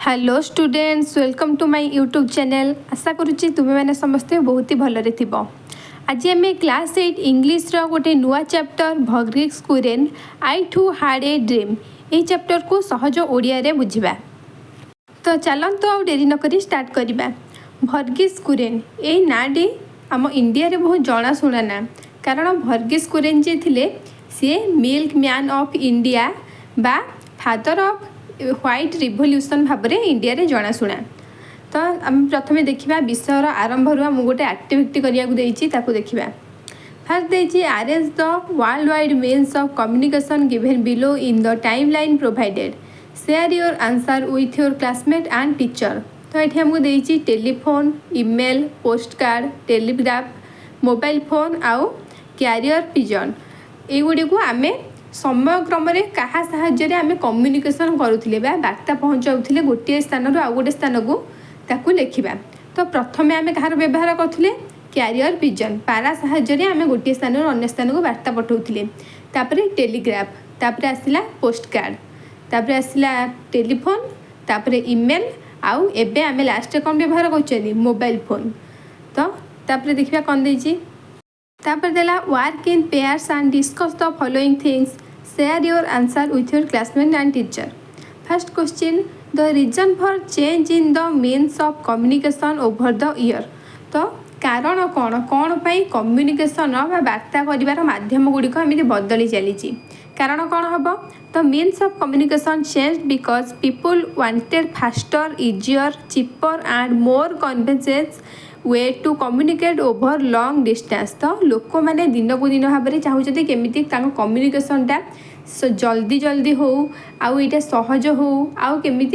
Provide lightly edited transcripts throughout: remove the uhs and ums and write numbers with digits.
Hello students, welcome to my YouTube channel. आशा करुच्ची तुम्हें मैंने समस्ते बहुत ही भलरे थिबो। आज आम क्लास 8 इंग्लिश गोटे नुआ चैप्टर भर्गीज कुरेन आई टू हाड ए ड्रीम यही चैप्टर को सहज ओडिया रे बुझिबा। तो चलंतु आ डेरी नकरी स्टार्ट करिबा। भर्गीज कुरेन यही नाटी आम इंडिया रे बहुत जनाशुना ना, कारण भर्गीज कुरेन जे थिले सी मिल्क मैन ऑफ इंडिया बा फादर ऑफ व्हाइट रिवोल्यूशन भाव में इंडिया रे जनाशुना। तो आम प्रथमे देखा विषयर आरंभ आम गोटे एक्टिविटी करिया देखा। फर्स्ट देती arrange the world wide means of communication given below in the time line provided. Share your answer with your classmate and teacher. तो ये आमको देती telephone, email, post card, telegraph, mobile phone आउ career pigeon. युड़ी को आम समय क्रम क्या साहाय्य आम कम्युनिकेशन करुले वार्ता पहुँचाऊे गोटे स्थान आउ गोटे स्थान को ताकू लिखा। तो प्रथम आम कहार व्यवहार करुले क्यारियर पिजन पारा साहाय्य आम गोटे स्थान अन्य स्थान को वार्ता पठाऊे। तापर टेलीग्राफ, तापर आसला पोस्ट कार्ड, तापर आसला टेलीफोन, तापर ईमेल आउ एबे आम लास्ट कौन व्यवहार कर मोबाइल फोन। तो तापर देखा कौन देती तापर देला work in pairs and discuss the following things. Share your answer with your classmate and teacher. First question the reason for change in the means of communication over the year. तो कारण कौन कौन पाई कम्युनिकेशन वार्ता कर माध्यम गुड़िक एमती बदली चली कारण कौन हम। तो means of communication change because people wanted faster, easier, cheaper and more convenience way to communicate over long distance. तो लोक मैंने दिन को दिन भाव में चाहते केमी कम्युनिकेशनटा जल्दी जल्दी हो आउ ये सहज हो आउ केमी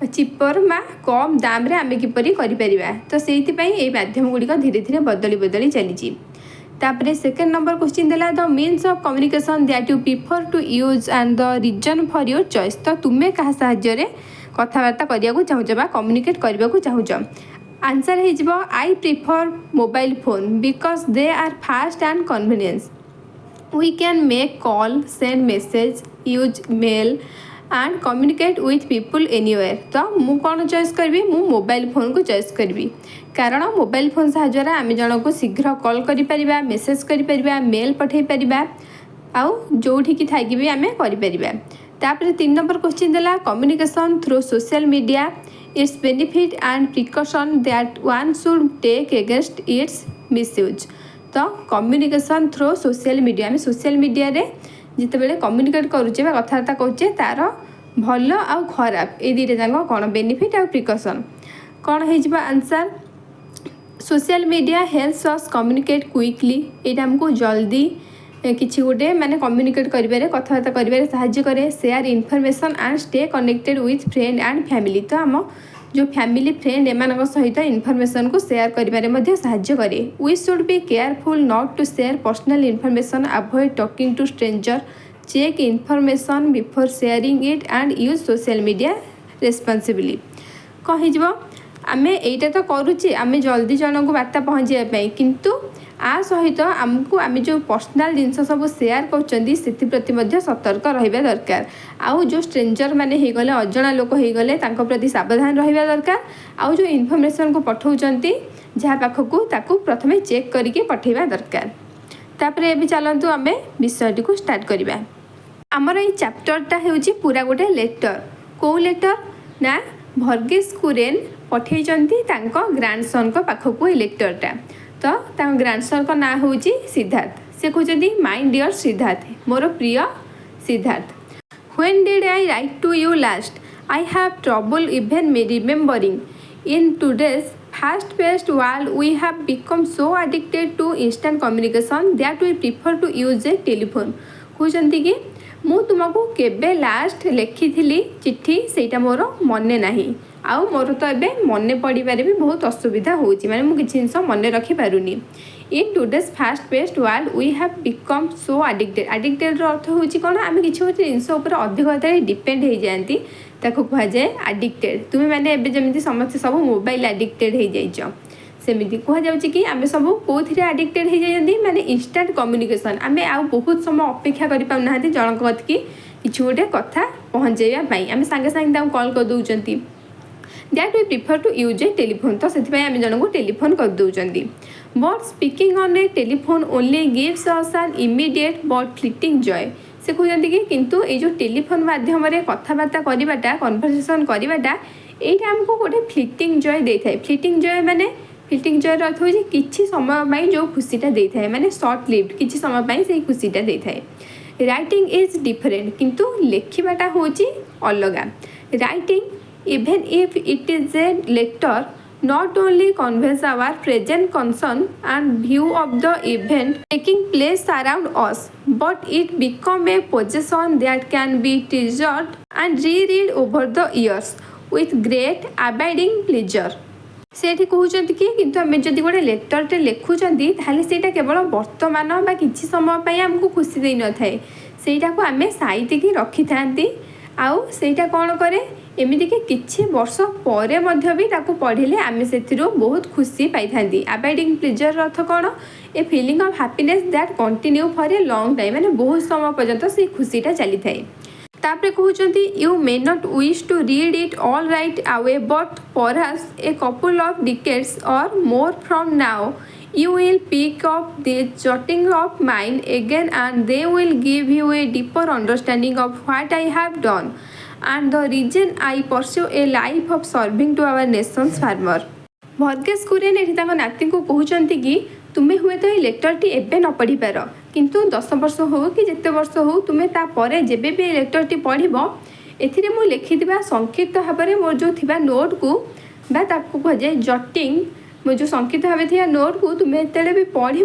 चिपर मा कम दाम रे आम किपरि करिपरिबा। तो से माध्यम गुड़िक धीरे धीरे बदली बदली चली। तापर सेकेंड नंबर क्वेश्चन देला the means of communication that you prefer to use and the reason for your choice. तो तुम्हें क्या साहाय्य कथबार्ता करने चाहूच बा कम्युनिकेट करने को चाहूच। आंसर हो I prefer mobile phone because they are fast and convenience. We can make call, send message, use mail and communicate with people anywhere. तो मु कौन चॉइस करी मु मोबाइल फोन को चॉइस करी कारण मोबाइल फोन साहाय्य आम जन को शीघ्र कॉल करिपरिबा, मेसेज करिपरिबा, मेल पठै परिबा आउ जोठी थाइकी भी आम करिपरिबा। तापर 3 नंबर क्वेश्चन देला communication through social media its benefit and precaution that one should take against its misuse. तो कम्युनिकेशन थ्रू सोशल मीडिया आम सोशल मीडिया रे जिते कम्युनिकेट करुचे कथबार्ता करुचे तार भल आउ खराब ये दुईटा जाक कौन बेनिफिट आउ प्रिकॉशन कौन हो answer. Social media helps us communicate quickly. ये आमको जल्दी किसी गोटे माने कम्युनिकेट करिबारे कथबार्ता करिबारे साहाय्य करे। Share information and stay connected with friend and family. तो आम जो फैमिली फ्रेंड एमान सहित इनफॉरमेशन को शेयर करिबारे मध्य साहाय्य करे। We should be careful not to share personal information, avoid talking to stranger, check information before sharing it and use social media responsibly. कह आम यहीटा तो करुचे आम जल्दी जन को वार्ता पहुँचाई किंतु आ सहित आमको आम जो पर्सनाल जिनस सब शेयर कर सतर्क रहा दरकार। आउ जो स्ट्रेंजर माने हो गले अजना लोक हो गले प्रति सावधान रहा दरकार। आउ जो इनफॉरमेशन को पठाउचंती जहाँ पाखक ताकू प्रथमे चेक करके पठेबा दरकार। तापर एबे चलंतु आम विषयटी को स्टार्ट करिबा। आमर ये चैप्टरटा हेउची पूरा गोटे लेटर। को लेटर ना भर्गीज कुरेन पठेइचंती तांको ग्रांडसन को पाखक ये लेटरटा। तो ग्रांडसन का ना हूँ सिद्धार्थ। से कहते माय डियर सिद्धार्थ, मोर प्रिय Siddharth, when did I write to you last? I have trouble even remembering. In today's fast paced world we have become so addicted to instant communication that we prefer to use a telephone. कहते कि मु तुमको केबे last लिखी चिट्ठी सेटा मोर मने नाही आउ मोर तो ये मन पड़े भी बहुत असुविधा होची माने मु किछि जिंस मन रखी पारुनी। In today's fast paced world we have become so addicted. Addicted अर्थ होची कोन आमे किछि गोटे जिंस ऊपर अधिक मात्रा डिपेंड हो जाती ताको कहा जाए एडिक्टेड। तुम्हें माने एबे जेमिति समस्त सब मोबाइल एडिक्टेड हो जाइछ सेमिति कहा जाउची कि आमे सब कोथिरे एडिक्टेड हो जायंती माने इंस्टेंट कम्युनिकेशन। आमे आ बहुत समय अपेक्षा करि पाउनाहांती जनक कथि कि किछि गोटे कथा पहुंचैया पई आमे संगे संगे कॉल कर दउचंती that we prefer to use a telephone तो से आम जन को टेलीफोन कर दौरान but speaking on a telephone only gives us an immediate but fleeting joy से कहते कि किंतु ये जो टेलीफोन माध्यम कथबार्ता करवाटा कन्वर्सेशन करवाटा यहाँ आमको गोटे फ्लिटिंग जॉय दे था फ्लिटिंग जॉय माने फ्लिटिंग जॉय अर्थ हो कि समय जो खुशीटा दे था माने शॉर्ट लिव्ड कि समय से खुशीटा दे था राइटिंग इज डिफरेंट किंतु लिखवाटा हूँ अलग writing even if it is a letter not only conveys our present concern and view of the event taking place around us, but it becomes a possession that can be treasured and reread over the years with great abiding pleasure. सेठी कहते कि किंतु आम जब गोटे लेटरटे लिखुंट ताहले सेटा केवल वर्तमान बा किछि समय आमको खुशी दे न थाए सेटा को आम साइतिकी रखी थांती आउ सेटा कौन करे एमती कि किछि वर्ष पर भी ताकू पढ़िले आम से बहुत खुशी पाई थांती अबाइडिंग प्लेजर अर्थ कौन a feeling of happiness that continue for a long time माने बहुत समय पर्यंत से खुशीटा चली थाए तापरे कहउचंती you may not wish to read it all right away but perhaps a couple of decades or more from now you will pick up the jotting of mine again and they will give you a deeper understanding of what I have done and the reason I pursue a life of serving to our nation's farmer. Verghese Kurien एठी तांको नाती को कहउचंती कि तुमे हुए तो ये लेटरटी एबे न पढ़ी पार किंतु 10 वर्ष हो कि जेते वर्ष हो तुमे ता परे जेबे भी लेटरटी पढ़िबो एथिरे मु लिखिदिबा संक्षिप्त भाबरे मोर जो थिबा नोट को बा ताको कहे जटिंग मो जो संक्षिप्त भाव थी नोट को तुम्हें जिते भी पढ़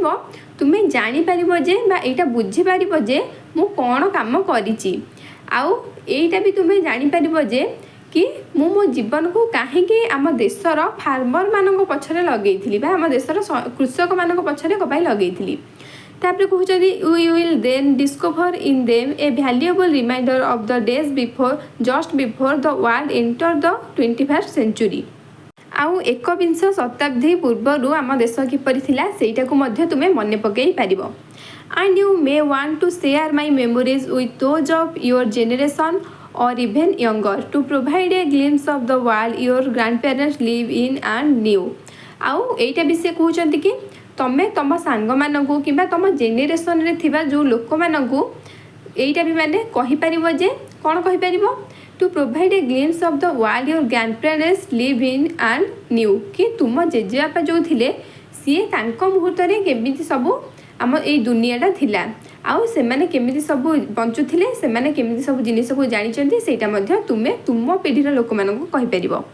तुम्हें जापर जे यहाँ बुझीपार जे मु कौन कम करी भी तुम्हें जापर जे कि मु मो जीवन को कहीं आम देशर फार्मर मान पछरे लगे आम देशर कृषक मान पछरे कपाई लगे तापर कहते you will then discover in them a valuable reminder of the days before just before the world enter the 21st century आउ 21 शताब्दी पूर्वर आम देश किपरि थिला सेटा को मध्य तुमे मन पकई पारिबो and you may want to share my memories with those of your generation or even younger to provide a glimpse of the world your grandparents live in and new आउ एटा विषय कहउचंती कि तमे तम सांग मानकू किबा तम जेनेरेशन रे थिबा जो लोक मानकू एटा भी माने कहि परिबो जे कोन कहि परिबो to provide a glimpse of the world your grandparents live in and new कि तुम जेजेबापा जो थिले सीए तांको मुहूर्त रे केमिति सबु आम ए दुनियाटा थिला आउ से माने केमिति सबु बंचुथिले से माने केमिति सबु जिनिस को जानिचंती सेटा मध्ये तुमे तुम पीढ़ीर लोक मानकू कहि परिबो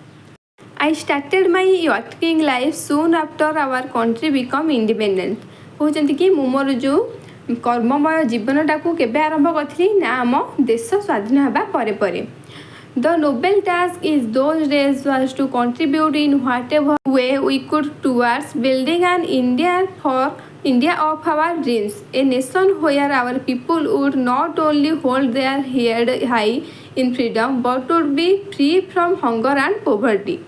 I started my working life soon after our country become independent कहते कि मु मोर जो कर्ममय जीवनटा को केबे आरंभ करी ना आम देश स्वाधीन होगा परे परे The noble task is those days was to contribute in whatever way we could towards building an India of our dreams, a nation where our people would not only hold their head high in freedom but would be free from hunger and poverty.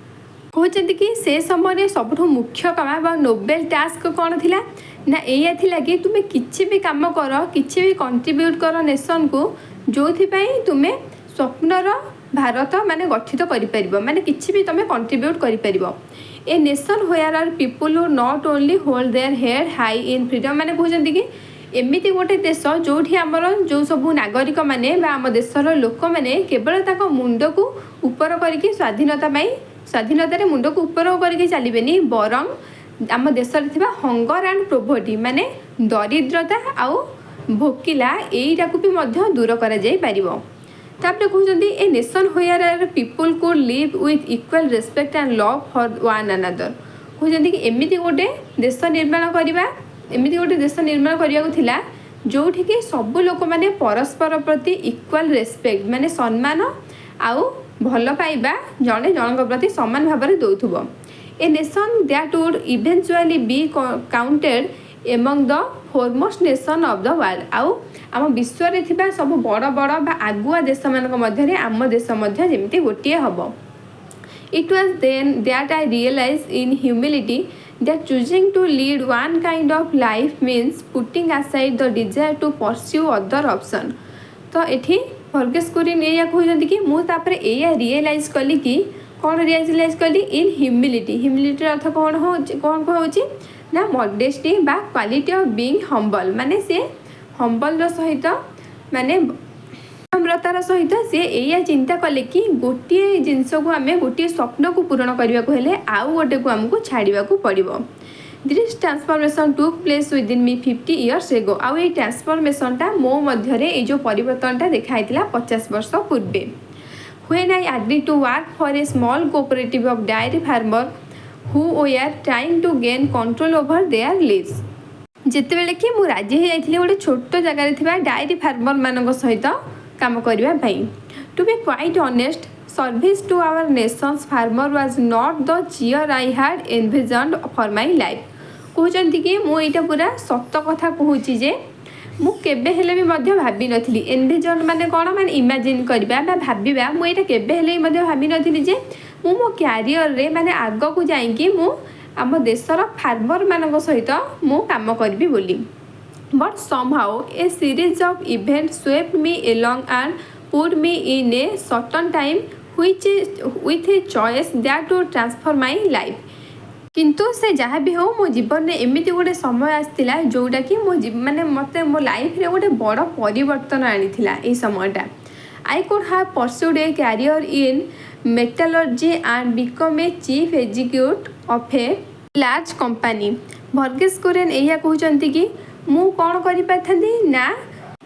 कहते कि से समय सब मुख्य काम बा Nobel task कौन थिला ना एया थिला कि तुम्हें किछि भी काम कर किछि भी कंट्रीब्यूट कर नेशन को जो तुम्हें स्वप्नर भारत माने गठित कर माने किछि भी तुम कंट्रीब्यूट कर a nation where are people who not only hold their head high in freedom माने कहते कि एमती गोटे देश जो आमर जो सब नागरिक माने आम देशर लोक मैंने केवल तक मुंड को ऊपर करके स्वाधीनतार मुंड को ऊपर करके चलिए बरंग आम देश हंगर एंड प्रोवर्टी माने दरिद्रता आउ भोकिला यहीटा को भी दूर कर तापर कहते a nation where are people could live with equal respect and love for one another कहते कि एमती गोटे देश निर्माण करवा एमती गोटे देश निर्माण करने जोठिकी सब लोक मैंने परस्पर प्रति इक्वल रेस्पेक्ट माने सम्मान आउ भल पाइबा जड़े जनक प्रति सामान भाव में दौथुब a nation that would eventually be counted among the foremost nation of the world आउ आम विश्व रे थिबा सब बड़ बड़ बा आगुआ देश मानक मध्य आम देश मध्य जेमिति गोटिए हब it was then that I realize in humility that choosing to lead one kind of life means putting aside the desire to pursue other option तो एठी वर्गेस कुरियन एया कहउछन्ती कि मु तापर एया रियलाइज कली कि कौन रियलाइज कली इन ह्यूमिलिटी। ह्यूमिलिटी अर्थ कौन हो कौन कौन ना मॉडेस्टी बा क्वालिटी ऑफ बीइंग हम्बल माने से हम्बल सहित माने नम्रतार सहित सी या चिंता कले कि गोटे जिनस को आम गोटे स्वप्न को पूरण करने को हेले आउ गोटे को आमको छाड़ा पड़ो। This transformation took place within me 50 years ago. आउ ये ट्रांसफॉर्मेशनटा मो मध्य ये परिवर्तनटा देखाई 50 वर्ष पूर्वे। When I agreed to work for a small cooperative of dairy farmer who were trying to gain control over their lives। जितेबले कि मु राजी हो जाइए गोटे छोट जगार थी डायरी फार्मर मान सहित काम करने। To be quite honest service to our nation's farmer was not the cheer I had envisioned for my life. कहते कि मुझे पूरा सत कथा कहूँ जे मुझे हेले भी भाभी नी एनविजन माने कौन माने इमेजिन करवा भाविबा मुझे केबे भाभी नी जे मो क्यारियर रे माने आग को जाइकी मु आम देशर फार्मर मान सहित मु काम करी बोली। But somehow a series of event swept me along and put me in a certain time with a choice that to transform my life. किंतु से जहाँ भी हो मो जीवन में एमती गोटे समय आसाला जोटा कि मो माने मत मो लाइफ रे गोटे बड़ परिवर्तन आनी समयटा। I could have pursued a career in metallurgy and become a chief executive of a large company. Verghese Kurien यह कहते कि मु कौन करि ना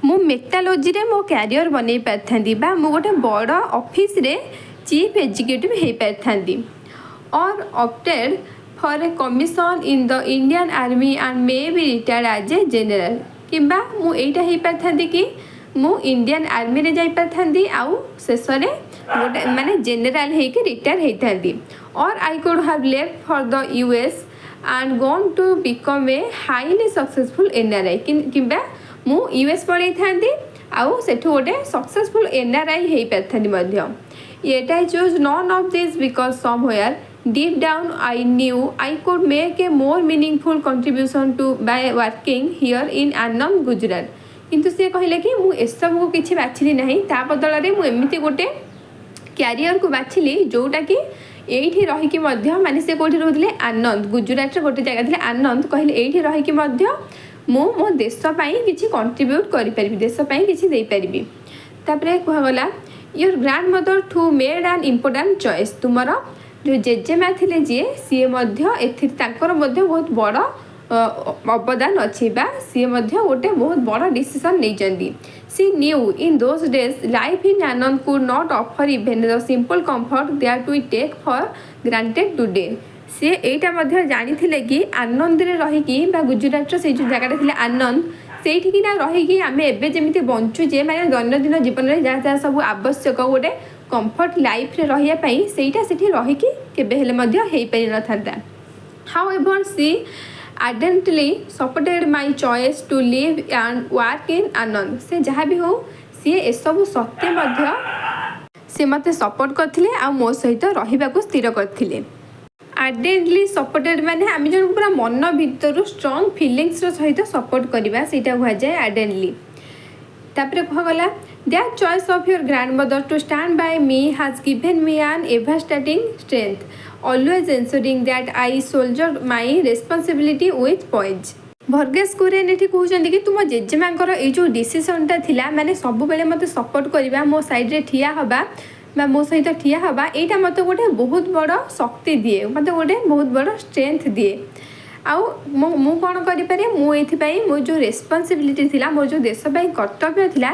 मु मेटालर्जी रे मो कैरियर बनै पारथांदी बा मु गोटे बड़ ऑफिस रे चीफ एग्जीक्यूटिव हो पारथांदी। और opted for a commission in the Indian Army and may be retired as a general। किंबा मु एटा ही पारथांदी कि मु इंडियन आर्मी रे जाई पारथांदी आउ शेष रे गोटे माने जनरल हे कि रिटायर हेतांदी। और I could have left for the US and gone to become a highly successful NRI. किंबा मु यूएस पढ़ाई थांदी आउ सेठु गोटे successful NRI hey पारथांदी Madhya. Etah I choose none of this because somewhere deep down I knew I could make a more meaningful contribution to by working here in Annam Gujarat। किंतु से कहले कि मु एसब को किसी बाछिली नहीं ता बदल रे मु एमिति गोटे कैरियर को बाछिली जोटा कि एठी रही कि मध्य माने से कोठी रहउतले आनंद गुजरात रे गोटे जगह थिले आनंद कहले एठी रही कि मध्य मु मो देश पई किसी कंट्रीब्यूट करि परिबी देश पई किसी देई परिबी। तापरे कह गला your grandmother to made an important choice. तुमर जो जेजेमा थिले जे सी बहुत बड़ अवदान अच्छी बा सी गोटे बहुत बड़ डिसीजन नहीं। She knew in those days life in Anand could not offer even the simple comfort that we take for granted today. सी एटा जानी थिले कि आनंद रे रही गुजरात से जो जगह थिले आनंद सेठिकिना रही आम एवं जमी बंचुचे माने दैनंदिन जीवन में जहाँ जहाँ सब आवश्यक गोटे कंफर्ट लाइफ रे रही सेटा सेठी रही केबे हेले मध्य हेई पारि नथांता। However she ardently supported my choice to live and work in Anand. से जहाँ भी हो सी एसबू सत्य मध्य से मते सपोर्ट करथिले आ मो सहित रहिबाकू स्थिर करथिले। आर्डेंटली सपोर्टेड माने आम जन पूरा मन भितर स्ट्रॉन्ग फीलिंग्स सहित सपोर्ट करवा सेटा हुआ जाए आर्डेंटली। तापरे कहगला that choice of your grandmother to stand by me has given me an everlasting strength always ensuring that I shoulder my responsibility with poise. Verghese Kurien एठी कहउछन्ती कि तुम जेजेमांकर ए जो डिसीजनटा थिला माने सब बेले मते सपोर्ट करबा मो साइड रे ठिया हबा मो सहित ठिया हवा यहाँ मत गोटे बहुत बड़ शक्ति दिए मत गोटे बहुत बड़ स्ट्रेंथ दिए। आउ मु कौन करें मुझे मो जो रेस्पॉन्सिबिलिटी थिला मो जो देश कर्तव्य थिला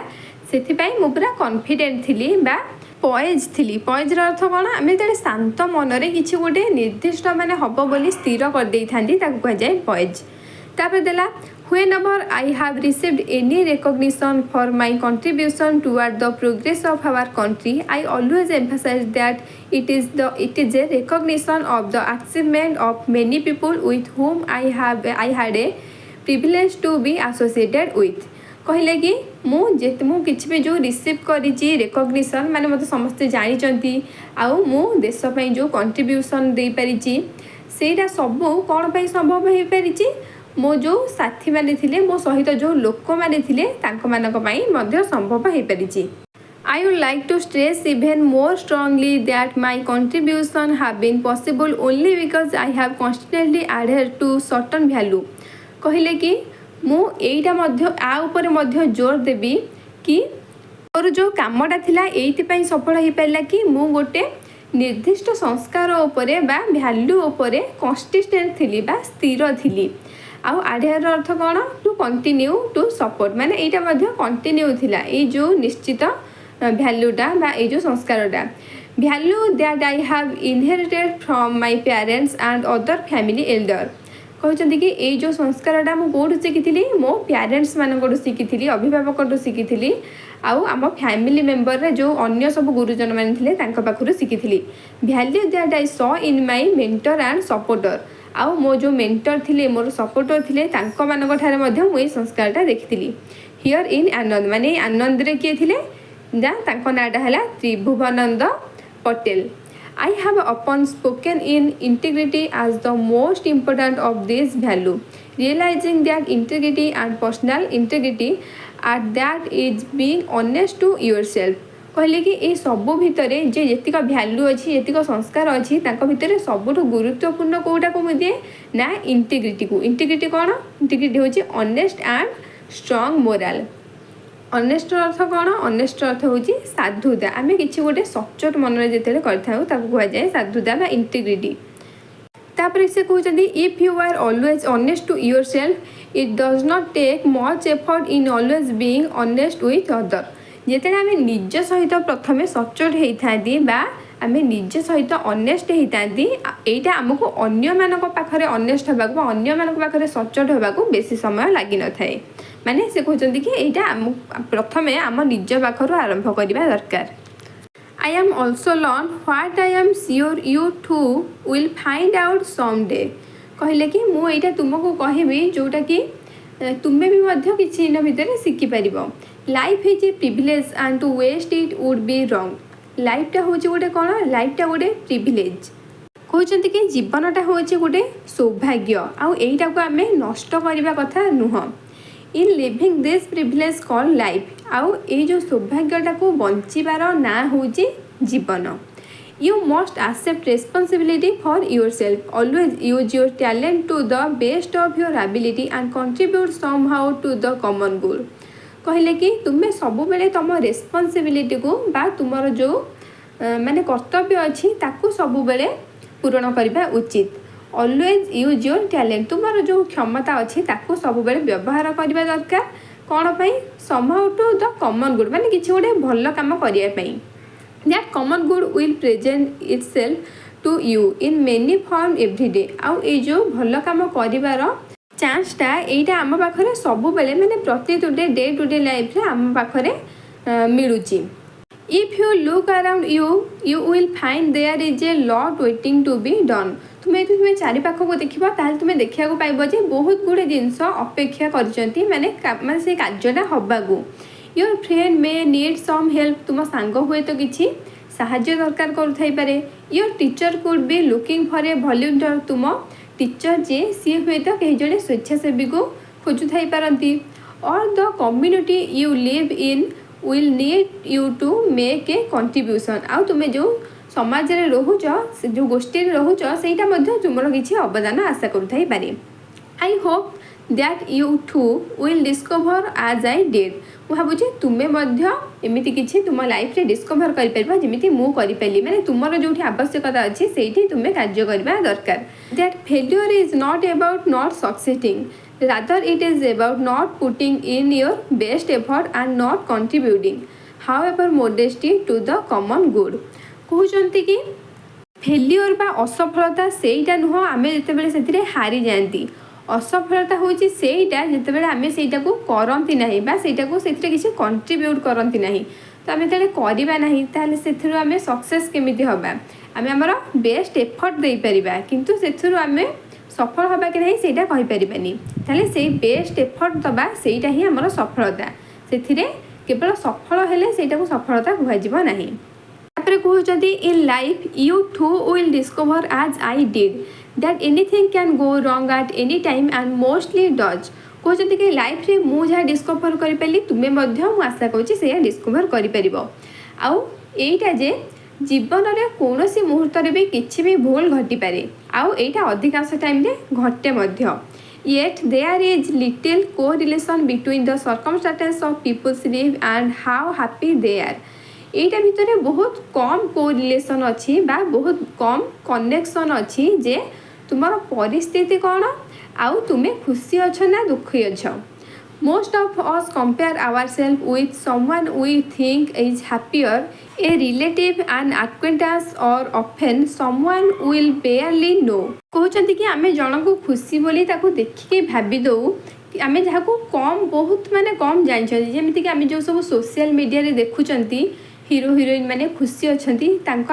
से मु पूरा कॉन्फिडेंट थी बा पॉइज थी। पॉइजर अर्थ कौन आम जो शांत मनरे किसी गोटे निर्दिष्ट माने हम बोली स्थिर कर दे था कह जाए पॉइज। तापर देला whenever I have received any recognition for my contribution toward the progress of our country, I always emphasize that it is a recognition of the achievement of many people with whom I had a privilege to be associated with। कहले कि मु किछि भी जो receive करी recognition माने मते समस्ते जानी आउ मु देश पई जो कंट्रीब्यूशन दे पारिछि सेटा सब कोन पई संभव हो पारिछि मो जो साथी माने थिले मो सहित जो लोक माने थिले तांको मानक पई मध्य संभव हो पारिछि। I would like to stress even more strongly that my contribution have been possible only because I have constantly adhered to certain value. कहले कि मु एटा मध्य आ ऊपर मध्य जोर देबी कि मोर जो कामटा थिला एइथिपाई सफल हो पाइला कि मु गोटे निर्दिष्ट संस्कार उपरे बा भैल्यू उपरे कंसिस्टेंट थिली बा स्थिर थिली आउ आढेर अर्थ कौन टू कंटिन्यू टू सपोर्ट माने एटा मध्य कंटिन्यू थिला ए जो निश्चित भैल्यूटा बा ए जो संस्कारटा value that I have inherited from my parents and other family elder कहते कि ये जो संस्कारटा मुझे कौटू शिखी मो पेरेंट्स मानक शिखी अभिभावक शिखी आउ आम फैमिली मेंबर रे जो अन्य सब गुरुजन मैंने पाखु शिखी value that I saw in my mentor and supporter आउ मो जो मेंटर थिले मोर सपोर्टर थिले तांको मानक ठारे मध्य मु संस्कारटा देखिथिली हियर इन आनंद माने आनंद रे किए थिले दा तांको नाटा हला त्रिभुवनंद Patel I have often spoken in integrity as the most important of these value, realizing that integrity and personal integrity are that is being honest to yourself. कहले कि ये सब भितर जे जेतिक भैल्यू अच्छी जेतिक संस्कार अच्छी भितर सबुठ गुरुत्वपूर्ण कौटा को मुझे ना इंटीग्रिटी को इंटीग्रिटी कौन इंटीग्रिटी हूँ honest and strong moral honest अर्थ कौन अनेस्ट अर्थ हूँ साधुता आम कि गोटे सचोट मन में जो कहुए साधुता बा इंटीग्रिटी तापर से कहते if you are always honest to your self it does not take much effort in always being honest with other जिते आम निज सहित प्रथमे सचोट होता बा आम निज सहित ऑनेस्ट होता यहाँ आमको अन्य मानक पाखरे ऑनेस्ट होगा अन्य मानक पाखरे सचोट होगा बेसी समय लगी न थाए माने से कहते कि यहाँ प्रथमे आम निज पाखर आरंभ करवा दरकार I am also learn what I am sure you too will find out some day कहले कि मुझे तुमको कहबी जोटा कि तुम्हें भी मध्य किसी इन भितर शिखिपार life is a privilege and to waste it would be wrong लाइफटा हूँ गोटे कौन लाइफटा गोटे प्रिविलेज कहते कि जीवनटा हूँ गोटे सौभाग्य आईटा को आम नष्ट करवा कथा नुह in living this privilege call life आउ ये जो सौभाग्यटा को बंचार ना हूँ जीवन you must accept responsibility for yourself always use your talent to the best of your ability and contribute somehow to the common good कहले कि तुम्हें सब बेले तुम रेस्पॉन्सिबिलिटी को बा तुमर जो माने कर्तव्य अच्छी ताकू सब बेले पूरण करने उचित ऑलवेज यूज योर टैलेंट तुमर जो क्षमता अच्छी ताकू सब बेले व्यवहार करने दरकार कौन पाई somehow to the common good माने किसी गोटे भल काम करने that common good will present itself to you in many form everyday आउ ये जो भल काम कर चान्सटा यहाँ आम पाखे सब बेले मैंने प्रति डे टू डे लाइफ रे आम पाखे मिलूची if you look around you will find there is a lot waiting to be done तुम्हें तुम्हें चारि पाख को देख तुम्हें देखा पाइब जे बहुत गुड़े जिनस अपेक्षा कर से कार्यटा हवाकू your friend may need some help तुम सांग हुए तो किसी साहाय्य दरकार करुथाइपारे your teacher could be looking for a volunteer तुम टीचर जे सी हुए तो कहीं जड़े स्वेच्छासेवी को खोजु थी पारती और the community you live in will need you to make a contribution आउ तुम्हें जो समाज रे रोच जो गोष्ठी रोच से तुमर किसी अवदान आशा करुथाइपारे I hope that you too will discover as I did मु भावुँ तुम्हें एमती किसी तुम लाइफ रे डिस्कवर कर जमी मुझे मैंने तुमर जो आवश्यकता अच्छी से तुम्हें कार्य करवा दरकार that failure is not about not succeeding rather it is about not putting in your best effort and not contributing however modestly to the common good कहते कि फेल्यूर बा असफलता सेटा नुह आम जिते हारी जाती असफलता हूँ सेटा जिते आम से करती ना से किसी कंट्रीब्यूट करती ना तो आम जो करना से आम सक्सेस केमी हवा आम आमर बेस्ट एफर्ट दे पार किंतु से आम सफल हवा कि नहीं कहीपरानी ताले से बेस्ट एफर्ट दबा सेटा ही आमर सफलता से केवल सफल हेले सेटा सफलता कहुना नहीं कहते in life you too will discover as I did that anything can go wrong at any time and mostly does कहते कि लाइफ रे मुझे डिस्कवर कर पारि तुम्हें आशा करुँच से डिस्कवर कर आउ एटा जे जीवन में कौन सी मुहूर्त भी किसी भी भूल घटी पारे आउ एटा अधिकांश टाइम रे घटे मध्य yet there is little correlation between the circumstances of people's live and how happy they are एटा भितर बहुत कम को रिलेशन अच्छी बा बहुत कम कनेक्शन अच्छी जे तुमर परिस्थिति कौन आउ तुम्हें खुशी अच्छ ना दुखी अच्छ Most of us compare ourselves with someone we think is happier, a relative, an acquaintance, or often someone will barely know. कहते कि आम जन को खुशी बोली ताको देखिके भाभी दऊ आम जहाँ को कम बहुत माने कम जानते जमीक आम जो सब सोशल मीडिया रे देखुंती हीरो हिरोइन माने खुशी अच्छा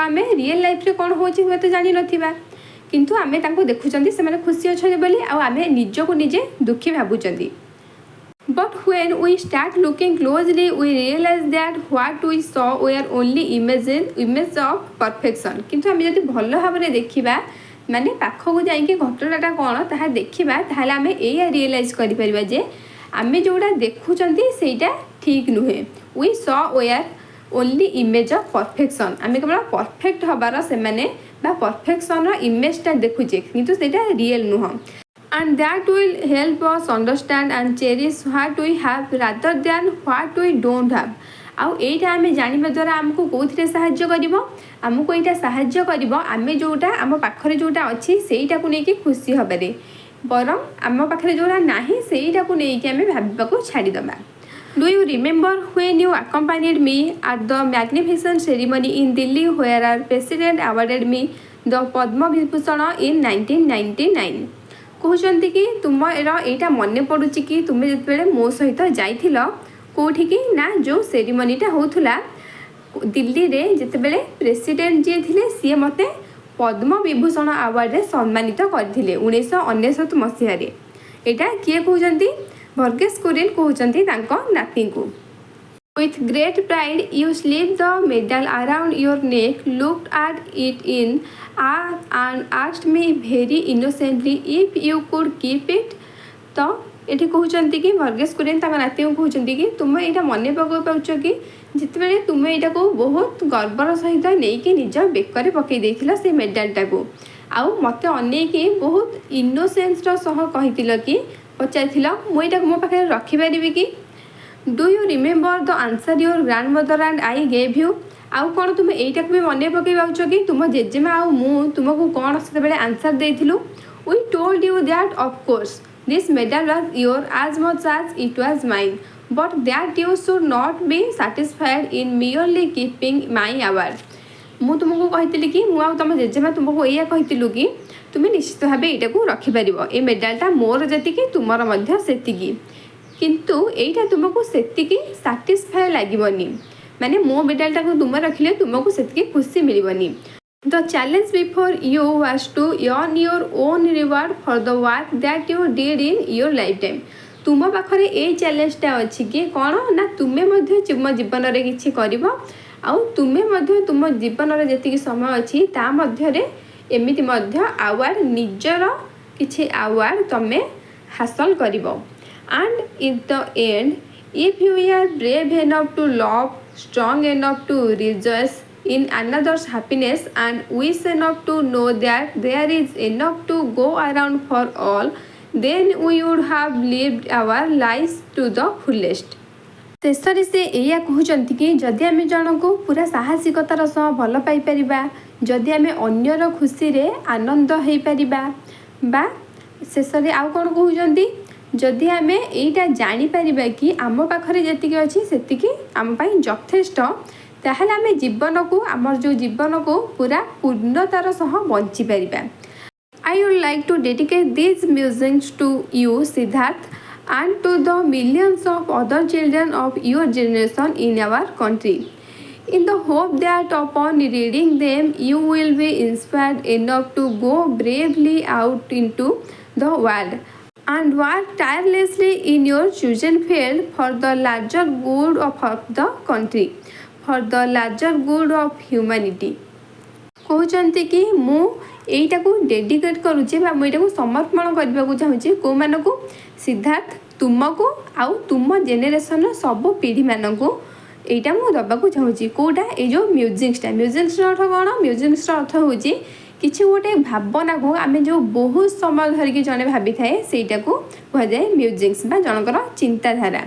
आम रियल लाइफ रे कौन हो तो जानी नथिबा किंतु आम देखुंती से खुशी अच्छा बोली आम निजको निजे दुखी भावुंट But when we start looking closely, we realize that what we saw were only images of perfection. किंतु आम जब भल भाव में देखा माने पाखक जाइए घटनाटा कौन ताहा देखा ताहले आम या रियलाइज करिपरिबा जे आम जोड़ा देखुंट सेटा ठीक नुहे we saw were only image of perfection आम केवल परफेक्ट हबार से माने बा परफेक्शन इमेजटा देखुचे किंतु सेटा रियल नुह and that will help us understand and cherish what we have rather than what we don't have आउ एटा आम जानिबा द्वारा आमको कोथिरे साहाय्य करिवो आमको एटा साहाय्य करिवो आमे जोटा आम पाखरे जोटा अछि सेइटा को नेकी खुशी हबारे बरम आम पाखरे जोटा नाही सेइटा को नेकी आमे भाबिबा को छाडी दबा Do you remember when you accompanied me at the magnificent ceremony in Delhi where our president awarded me the Padma Vibhushan in 1999 कहते कि तुम एटा मन पड़ू कि तुम्हें जिते मो सहित जाइल कौटिकी ना जो सेरिमनीटा होता दिल्ली रे जितेबले प्रेसिडेंट जी थे सी मत पद्म विभूषण अवार्ड सम्मानित करते 1999 मसीह एटा किए कहते वर्गेश कुरियन कहते नाती को With great pride, you slipped the medal around your neck, looked at it and asked me very innocently if you could keep it. तो ये कहते कि वर्गेश कुरियन नाती को कहते कि तुम यहाँ मन पकई पाच कि जिते तुम यहाँ को बहुत गर्वर सहित नहीं कि निज बेकर पकई देथिल से मेडालटा को आउ मत अनेक बहुत इनोसेंस सह कही कि पचार मुझे मो पाखे रखिपारि कि do you remember the answer your grand mother and I gave you आउ कौन तुम यहीटा भी मन पकई पाच कि तुम जेजेमा आउ मु तुमको कौन से आंसर देथिलु we told you that of course this medal was your as much as it was mine but that you should not be satisfied in merely keeping my award मु तुमको कही कि मु तुम जेजेमा तुमको या कहलु कि तुम्हें निश्चित भाव यहाँ को रखिपर ये मेडालटा मोर जी तुमर से किंतु एटा तुमको सेतिकी सैटिस्फाई लागबनी माने मो मेडलटा को तुम रखिले तुमको सेतिकी खुशी मिलबनी the challenge before you was to earn your own reward for the work that you did in your lifetime तुम पाखरे ए चैलेंजटा अच्छी कि कौन ना तुम्हें मध्य तुम जीवन में किसी कर आउ तुम्हें तुम जीवन में जी समय अच्छी ता मध्य एमिति मध्य अवार्ड निजर किछि अवार्ड तमें हासिल करिवो and in the end if you are brave enough to love strong enough to rejoice in another's happiness and wish enough to know that there is enough to go around for all then we would have lived our lives to the fullest शेष से या कहते कि जदि आम जन को पूरा साहसिकतार सह भल पाई जदि आम अन्यर खुशी रे आनंद हो पार शेष आउ कौन कहते जदि आम यहीटा जापर कि आम पाखे जी अच्छी से आम यथेष्ट ताहले आम जीवन को आमर जो जीवन को पूरा पूर्णतार सह बंची पार I would like to dedicate this musics to you Siddharth and to the millions of other children of your generation in our country in the hope that upon reading them you will be inspired enough to go bravely out into the world and work tirelessly in your chosen field for the larger good of the country for the larger good of humanity कहते कि मु एटा को dedicate करुचे मुझे समर्पण करने को चाहूँगी कौ मानक सिद्धार्थ तुमको आउ तुम जेनेरेशन सब पीढ़ी मानक এইটা ମୁଁ ଦେବାକୁ ଚାହୁଁଛି କେଉଁଟା ଏଇ ଯେଉଁ ମ୍ୟୁଜିକ୍ସର ଅର୍ଥ କ'ଣ? ମ୍ୟୁଜିକ୍ସର ଅର୍ଥ ହେଉଛି କିଛି ଗୋଟେ ଭାବନାକୁ ଆମେ ଯେଉଁ ବହୁତ ସମୟ ଧରିକି ଜଣେ ଭାବିଥାଏ ସେଇଟାକୁ କୁହାଯାଏ ମ୍ୟୁଜିକ୍ସ ବା ଜଣଙ୍କର ଚିନ୍ତାଧାରା।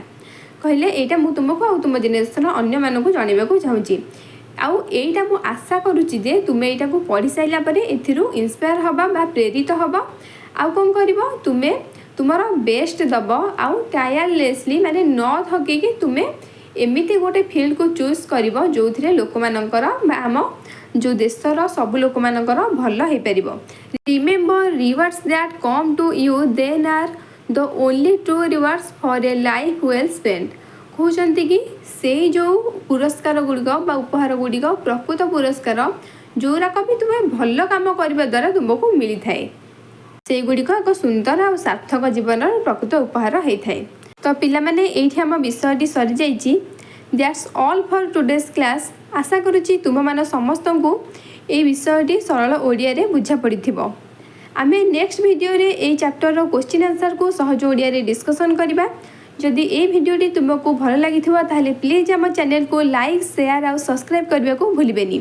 କହିଲେ ଏଇଟା ମୁଁ ତୁମକୁ ଆଉ ତୁମ ଜେନେରେସନ୍ର ଅନ୍ୟମାନଙ୍କୁ ଜଣାଇବାକୁ ଚାହୁଁଛି। ଆଉ ଏଇଟା ମୁଁ ଆଶା କରୁଛି ଯେ ତୁମେ ଏଇଟାକୁ ପଢ଼ି ସାରିଲା ପରେ ଏଥିରୁ ଇନ୍ସପାୟାର ହେବା ବା ପ୍ରେରିତ ହେବ। ଆଉ କ'ଣ କରିବ? ତୁମେ ତୁମର ବେଷ୍ଟ ଦେବ ଆଉ ଟାୟାରଲେସଲି ମାନେ ନ ଥକିକି ତୁମେ ଏମିତି ଗୋଟେ ଫିଲ୍ଡକୁ ଚୁଜ୍ କରିବ ଯେଉଁଥିରେ ଲୋକମାନଙ୍କର ବା ଆମ ଯେଉଁ ଦେଶର ସବୁ ଲୋକମାନଙ୍କର ଭଲ ହେଇପାରିବ। Remember rewards that come to you then are the only true rewards for a life well spend. କହୁଛନ୍ତି କି ସେଇ ଯେଉଁ ପୁରସ୍କାର ଗୁଡ଼ିକ ବା ଉପହାର ଗୁଡ଼ିକ ପ୍ରକୃତ ପୁରସ୍କାର ଯେଉଁରାକ ବି ତୁମେ ଭଲ କାମ କରିବା ଦ୍ୱାରା ତୁମକୁ ମିଳିଥାଏ ସେଇଗୁଡ଼ିକ ଏକ ସୁନ୍ଦର ଆଉ ସାର୍ଥକ ଜୀବନର ପ୍ରକୃତ ଉପହାର ହୋଇଥାଏ। ତ ପିଲାମାନେ ଏଇଠି ଆମ ବିଷୟଟି ସରିଯାଇଛି। That's all for today's class. ଆଶା କରୁଛି ତୁମମାନ ସମସ୍ତଙ୍କୁ এই ବିଷୟଟି ସରଳ ଓଡ଼ିଆରେ ବୁଝା ପଡ଼ିଥିବ। ଆମେ ନେକ୍ସଟ ଭିଡ଼ିଓରେ এই ଚାପ୍ଟରର କ୍ୱେଶ୍ଚିନ୍ ଆନ୍ସରକୁ ସହଜ ଓଡ଼ିଆରେ ଡିସ୍କସନ୍ କରିବା। ଯଦି এই ଭିଡ଼ିଓଟି ତୁମକୁ ଭଲ ଲାଗିଥିବ ତାହେଲେ ପ୍ଲିଜ୍ ଆମ ଚ୍ୟାନେଲକୁ ଲାଇକ୍ ସେୟାର ଆଉ ସବସ୍କ୍ରାଇବ୍ କରିବାକୁ ଭୁଲିବେନି।